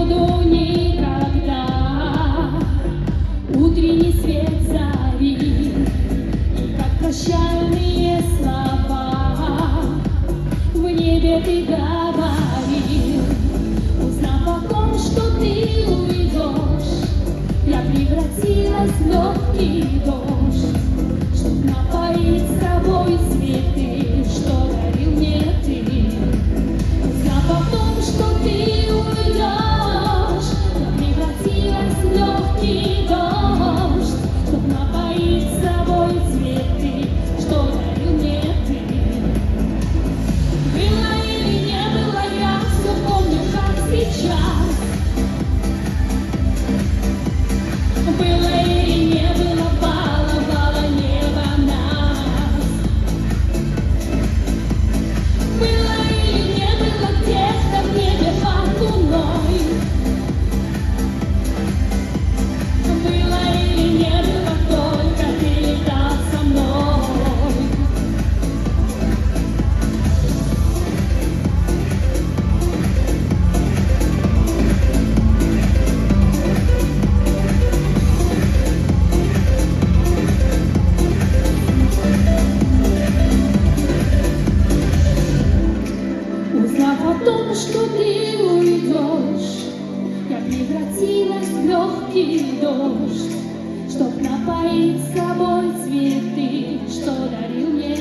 забуду никогда утренний свет зари и как прощальные слова в небе ты говорил. Узнав о том, что ты уйдешь, я превратилась в легкий дождь, чтоб напоить с собой цветы, что дарил мне ты. Узнав о том, что ты уйдешь, я превратилась в легкий дождь, чтоб напоить с собой цветы, что дарил мне ты. Было или не было, я все помню, как сейчас. Было или не было, баловало небо нас. Было или не было, где-то в небе под луной. Было или не было, только ты летал со мной. Узнав о том, что ты уйдешь, я превратилась в легкий дождь, чтоб напоить с собой цветы, что дарил мне